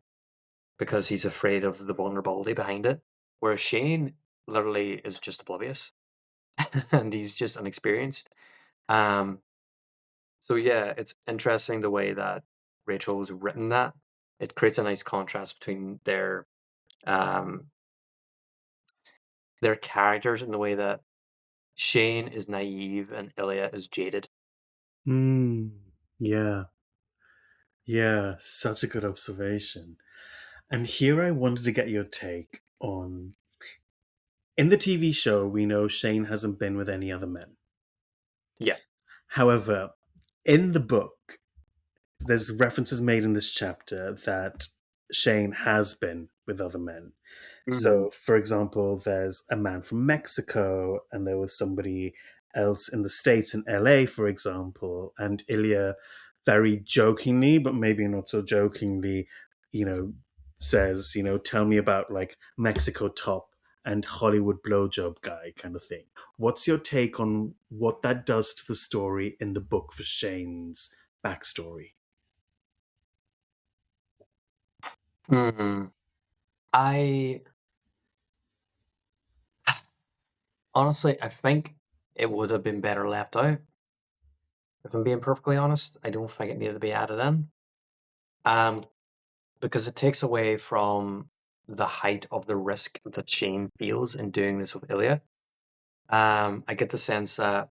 A: because he's afraid of the vulnerability behind it. Whereas Shane literally is just oblivious and he's just inexperienced. Um, so yeah, it's interesting the way that Rachel has written that. It creates a nice contrast between um their characters in the way that Shane is naive and Ilya is jaded.
B: Yeah, yeah, such a good observation. And here I wanted to get your take on, in the TV show, we know Shane hasn't been with any other men.
A: Yeah.
B: However, in the book, there's references made in this chapter that Shane has been with other men.
A: Mhm.
B: So, for example, there's a man from Mexico, and there was somebody else in the States, in LA, for example, and Ilya very jokingly, but maybe not so jokingly, you know, says, tell me about like Mexico top and Hollywood blowjob guy kind of thing. What's your take on what that does to the story in the book for Shane's backstory?
A: Mhm. I honestly, I think it would have been better left out. If I'm being perfectly honest, I don't think it needed to be added in. Um, because it takes away from the height of the risk that Shane feels in doing this with Ilya. I get the sense that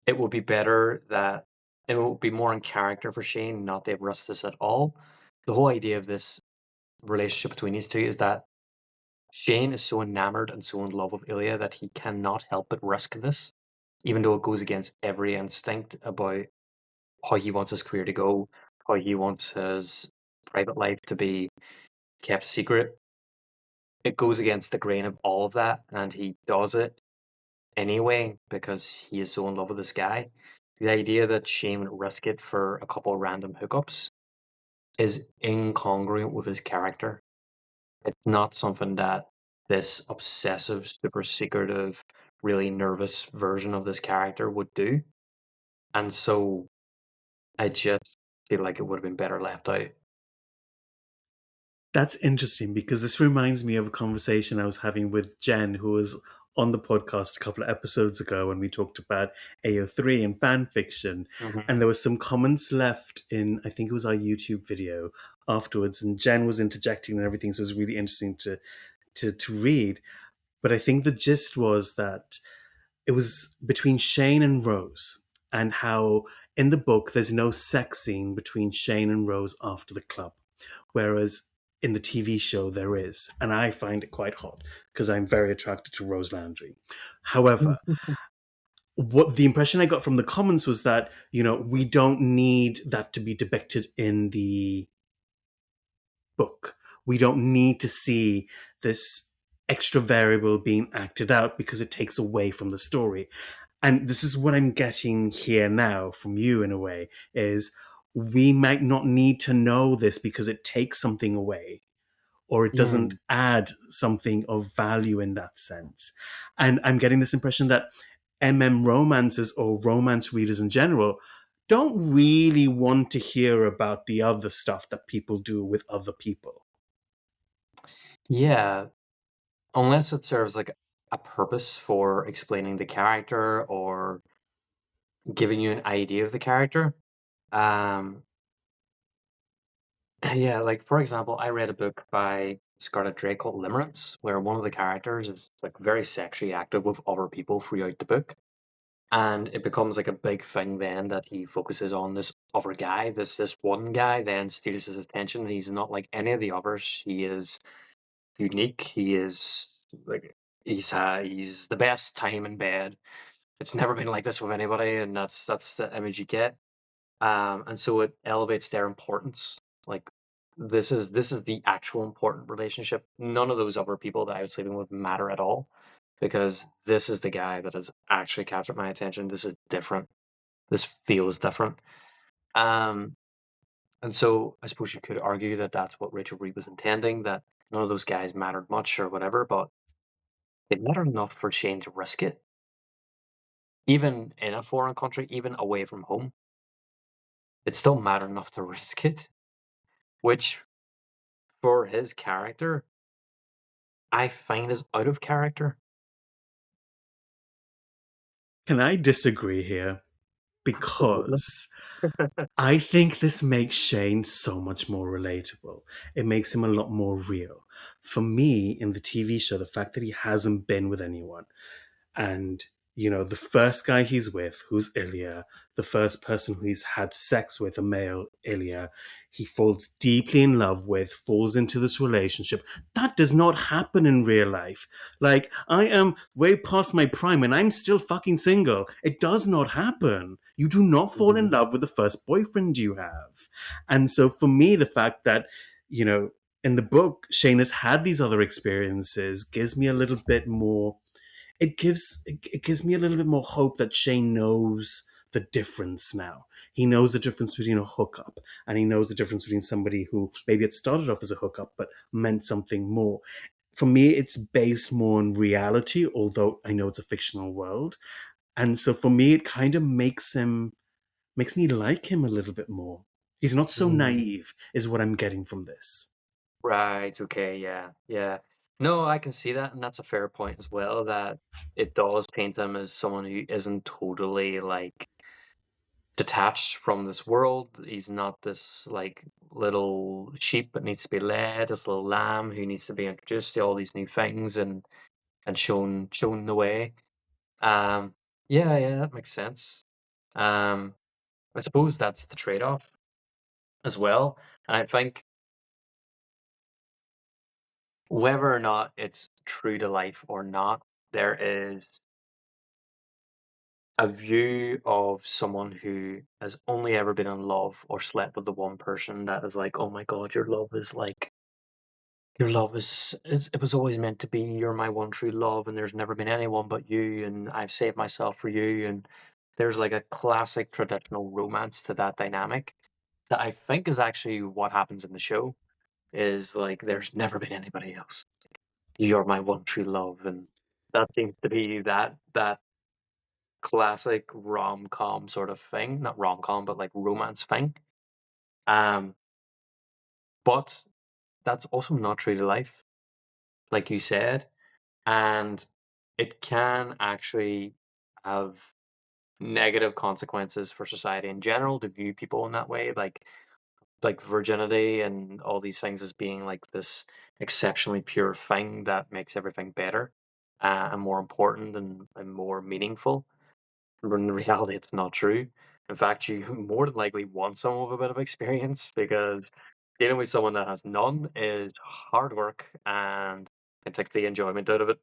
A: it would be better that it would be more in character for Shane not to have risked this at all. The whole idea of this relationship between these two is that Shane is so enamored and so in love with Ilya that he cannot help but risk this, even though it goes against every instinct about how he wants his career to go, how he wants his private life to be kept secret. It goes against the grain of all of that, and he does it anyway because he is so in love with this guy. The idea that Shane would risk it for a couple of random hookups is incongruent with his character. It's not something that this obsessive, super secretive, really nervous version of this character would do. And so I just feel like it would have been better left out.
B: That's interesting because this reminds me of a conversation I was having with Jen, who was on the podcast a couple of episodes ago when we talked about AO3 and fan fiction.
A: Mhm.
B: And there were some comments left in, I think it was our YouTube video afterwards, and Jen was interjecting and everything. So it was really interesting to read. But I think the gist was that it was between Shane and Rose, and how in the book there's no sex scene between Shane and Rose after the club, whereas in the TV show there is, and I find it quite hot because I'm very attracted to Rose Landry. However, what the impression I got from the comments was that, we don't need that to be depicted in the book. We don't need to see this extra variable being acted out because it takes away from the story. And this is what I'm getting here now from you in a way, is we might not need to know this because it takes something away, or it doesn't
A: Mm.
B: add something of value in that sense. And I'm getting this impression that romances, or romance readers in general, don't really want to hear about the other stuff that people do with other people.
A: Yeah, unless it serves like a purpose for explaining the character or giving you an idea of the character. Um, yeah, like for example, I read a book by Scarlett Drake called Limerence, where one of the characters is like very sexually active with other people throughout the book. And it becomes like a big thing then that he focuses on this other guy. This one guy then steals his attention. He's not like any of the others. He is unique. He is like he's the best time in bed. It's never been like this with anybody, and that's the image you get. And so it elevates their importance. Like this is the actual important relationship. None of those other people that I was sleeping with matter at all, because this is the guy that has actually captured my attention. This is different. This feels different. Um, and so I suppose you could argue that that's what Rachel Reid was intending. That none of those guys mattered much or whatever, but they mattered enough for Shane to risk it, even in a foreign country, even away from home. It still mattered enough to risk it, which for his character, I find is out of character.
B: Can I disagree here?
A: Absolutely.
B: Because I think this makes Shane so much more relatable. It makes him a lot more real. For me, in the TV show, the fact that he hasn't been with anyone, and the first guy he's with, who's Ilya, the first person who he's had sex with, a male Ilya, he falls deeply in love with, falls into this relationship. That does not happen in real life. Like, I am way past my prime and I'm still fucking single. It does not happen. You do not fall in
A: Mhm.
B: love with the first boyfriend you have. And so for me, the fact that, you know in the book Shane has had these other experiences gives me a little bit more, it gives me a little bit more hope that Shane knows the difference now. He knows the difference between a hookup, and he knows the difference between somebody who maybe it started off as a hookup but meant something more. For me, it's based more on reality, although I know it's a fictional world. And so for me, it kind of makes me like him a little bit more. He's not so
A: Mm.
B: naive, is what I'm getting from this.
A: Right, okay, yeah, yeah. No, I can see that, and that's a fair point as well, that it does paint him as someone who isn't totally, like, detached from this world. He's not this, like, little sheep that needs to be led, this little lamb who needs to be introduced to all these new things and shown the way. Um, yeah, yeah, that makes sense. Um, I suppose that's the trade-off as well, and I think whether or not it's true to life or not, there is a view of someone who has only ever been in love or slept with the one person that is like, oh my god, your love is it was always meant to be. You're my one true love, and there's never been anyone but you, and I've saved myself for you. And there's like a classic traditional romance to that dynamic that I think is actually what happens in the show. Is like there's never been anybody else. You're my one true love, and that seems to be that classic rom com sort of thing. Not rom com, but like romance thing. Um, but that's also not true to life, like you said. And it can actually have negative consequences for society in general to view people in that way, like virginity and all these things as being like this exceptionally pure thing that makes everything better and more important and more meaningful. When in reality, it's not true. In fact, you more than likely want some of a bit of experience because dealing with someone that has none is hard work and it takes the enjoyment out of it.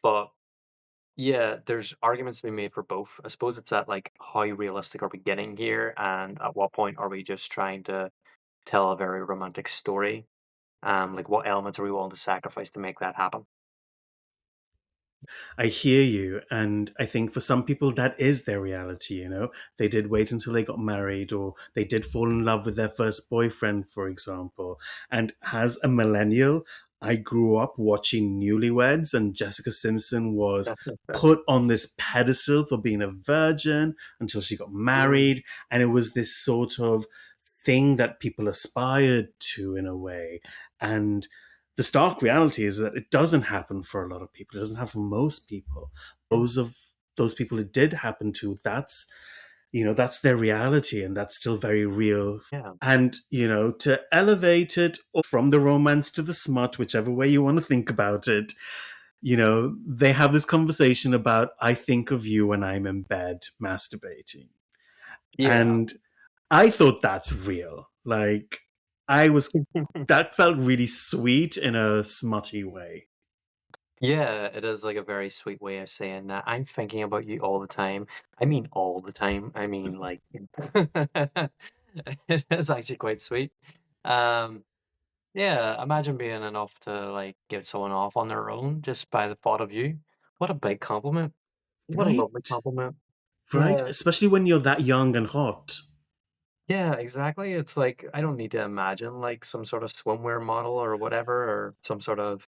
A: But yeah, there's arguments to be made for both. I suppose it's at like how realistic are we getting here, and at what point are we just trying to tell a very romantic story? Like what elements are we willing to sacrifice to make that happen?
B: I hear you. And I think for some people, that is their reality. They did wait until they got married, or they did fall in love with their first boyfriend, for example. And as a millennial, I grew up watching Newlyweds, and Jessica Simpson was put on this pedestal for being a virgin until she got
A: Mm,
B: married. And it was this sort of thing that people aspired to in a way. And the stark reality is that it doesn't happen for a lot of people. It doesn't happen for most people. Those people it did happen to, that's their reality, and that's still very real.
A: yeah,
B: And to elevate it from the romance to the smut, whichever way you want to think about it, they have this conversation about, I think of you when I'm in bed masturbating.
A: yeah.
B: And I thought that's real. Like, that felt really sweet in a smutty way.
A: Yeah, it is like a very sweet way of saying that. I'm thinking about you all the time. I mean, all the time. I mean, like, it is actually quite sweet. Um, yeah, imagine being enough to like get someone off on their own just by the thought of you. What a big compliment. What a lovely
B: Right?
A: compliment.
B: Right?
A: Yeah,
B: Especially when you're that young and hot.
A: yeah, exactly. It's like I don't need to imagine like some sort of swimwear model or whatever, or some sort of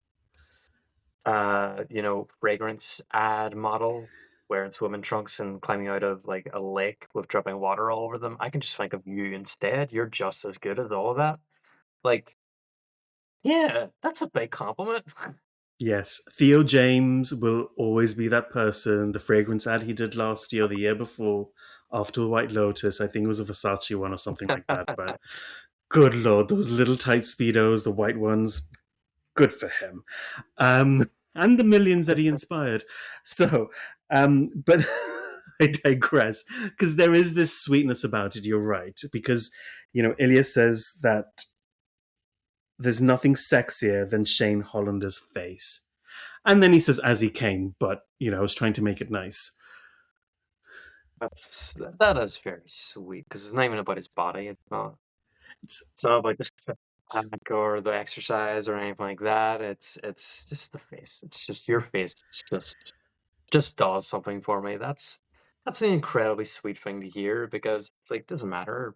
A: fragrance ad model wearing swimming trunks and climbing out of like a lake with dripping water all over them. I can just think of you instead. You're just as good as all of that. Like, yeah, that's a big compliment.
B: Yes, Theo James will always be that person. The fragrance ad he did last year, or the year before, after White Lotus, I think it was a Versace one or something like that. But good lord, those little tight speedos, the white ones, good for him. Um, and the millions that he inspired. So, but I digress, because there is this sweetness about it. You're right, because Ilya says that there's nothing sexier than Shane Hollander's face. And then he says, as he came, but, I was trying to make it nice.
A: That is very sweet because it's not even about his body.
B: It's,
A: It's not about the pack or the exercise or anything like that. It's just the face. It's just your face. It's just does something for me. That's an incredibly sweet thing to hear because like doesn't matter,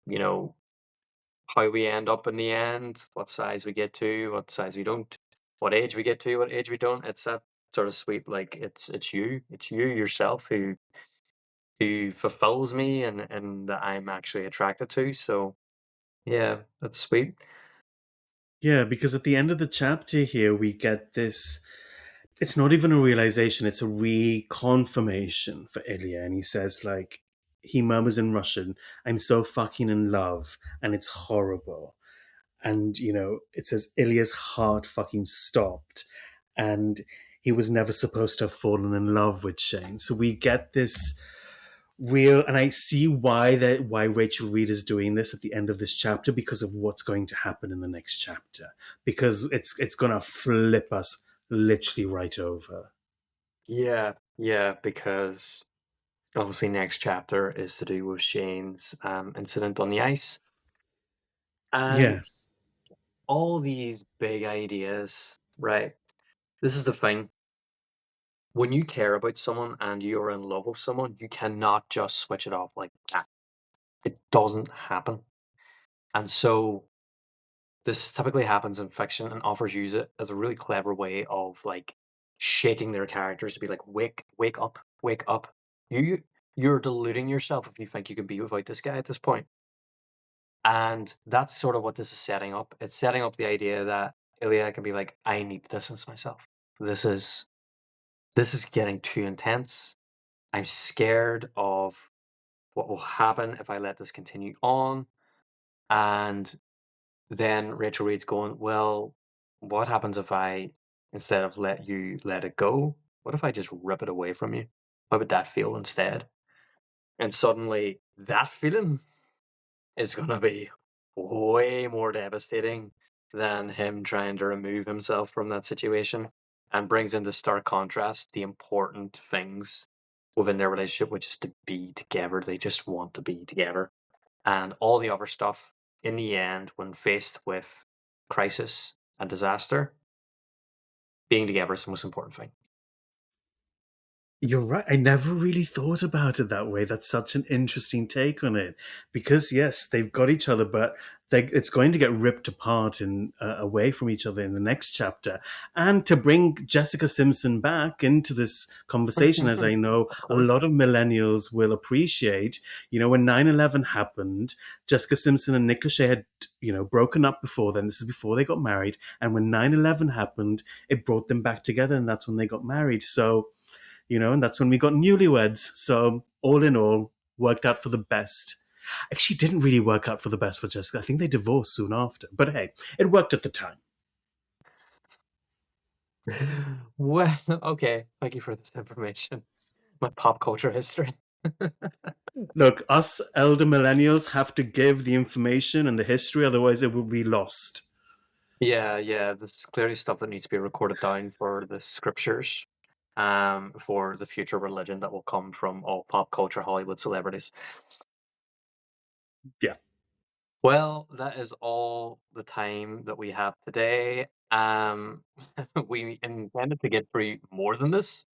A: you know, how we end up in the end, what size we get to, what size we don't, what age we get to, what age we don't. It's that sort of sweet, like it's you yourself who fulfills me and that I'm actually attracted to. So yeah, that's sweet.
B: yeah, because at the end of the chapter here, we get this. It's not even a realization, it's a reconfirmation for Ilya. And he says, like, he murmurs in Russian, I'm so fucking in love, and it's horrible. And, it says Ilya's heart fucking stopped. And he was never supposed to have fallen in love with Shane. So we get this real, and I see why Rachel Reid is doing this at the end of this chapter, because of what's going to happen in the next chapter, because it's going to flip us literally right over.
A: Yeah, yeah, because obviously next chapter is to do with Shane's incident on the ice, and
B: Yeah,
A: all these big ideas, right? This is the thing. When you care about someone and you are in love with someone, you cannot just switch it off like that. It doesn't happen. And so this typically happens in fiction, and authors use it as a really clever way of like shaking their characters to be like, wake up, wake up. You're deluding yourself if you think you can be without this guy at this point. And that's sort of what this is setting up. It's setting up the idea that Ilya can be like, I need to distance myself. This is this is getting too intense. I'm scared of what will happen if I let this continue on. And then Rachel Reid's going, well, what happens if I, instead of let it go, what if I just rip it away from you? How would that feel instead? And suddenly that feeling is going to be way more devastating than him trying to remove himself from that situation, and brings into stark contrast the important things within their relationship, which is to be together. They just want to be together. And all the other stuff, in the end, when faced with crisis and disaster, being together is the most important thing.
B: you're right. I never really thought about it that way. That's such an interesting take on it. Because yes, they've got each other, but it's going to get ripped apart and away from each other in the next chapter. And to bring Jessica Simpson back into this conversation, as I know
A: Of
B: a
A: course.
B: lot of millennials will appreciate, when 9/11 happened, Jessica Simpson and Nick Lachey had, broken up before then. This is before they got married. And when 9/11 happened, it brought them back together, and that's when they got married. So, and that's when we got newlyweds. So, all in all, worked out for the best. Actually, didn't really work out for the best for Jessica. I think they divorced soon after. But hey, it worked at the time.
A: Well, okay. Thank you for this information. My pop culture history.
B: Look, us elder millennials have to give the information and the history, otherwise, it will be lost.
A: Yeah, yeah. This is clearly stuff that needs to be recorded down for the scriptures, for the future religion that will come from all pop culture Hollywood celebrities.
B: Yeah.
A: Well, that is all the time that we have today. We intended to get through more than this.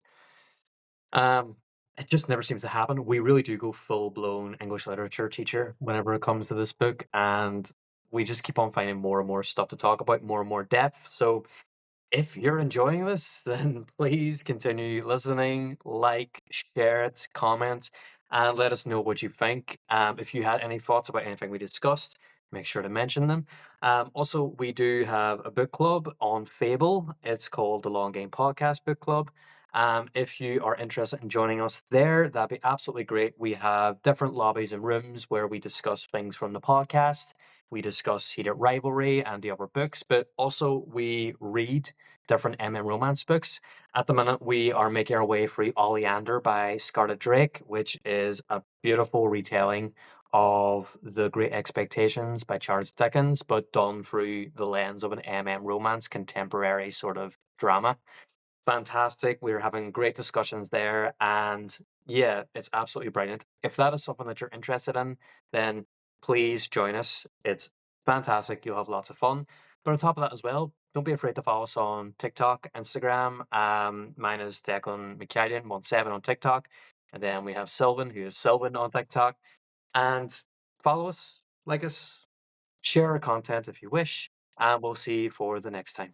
A: Um, it just never seems to happen. We really do go full blown English literature teacher whenever it comes to this book, and we just keep on finding more and more stuff to talk about, more and more depth. So if you're enjoying this, then please continue listening, like, share it, comment, and let us know what you think. If you had any thoughts about anything we discussed, make sure to mention them. Also, we do have a book club on Fable. It's called the Long Game Podcast Book Club. If you are interested in joining us there, that'd be absolutely great. We have different lobbies and rooms where we discuss things from the podcast. We discuss Heated Rivalry and the other books, but also we read different romance books. At the minute, we are making our way through Oleander by Scarlet Drake, which is a beautiful retelling of The Great Expectations by Charles Dickens, but done through the lens of an romance, contemporary sort of drama. Fantastic. We were having great discussions there, and yeah, it's absolutely brilliant. If that is something that you're interested in, then please join us. It's fantastic. You'll have lots of fun. But on top of that as well, don't be afraid to follow us on TikTok, Instagram. Mine is Declan McKillian17 on TikTok. And then we have Silvan, who is Silvan on TikTok. And follow us, like us, share our content if you wish, and we'll see you for the next time.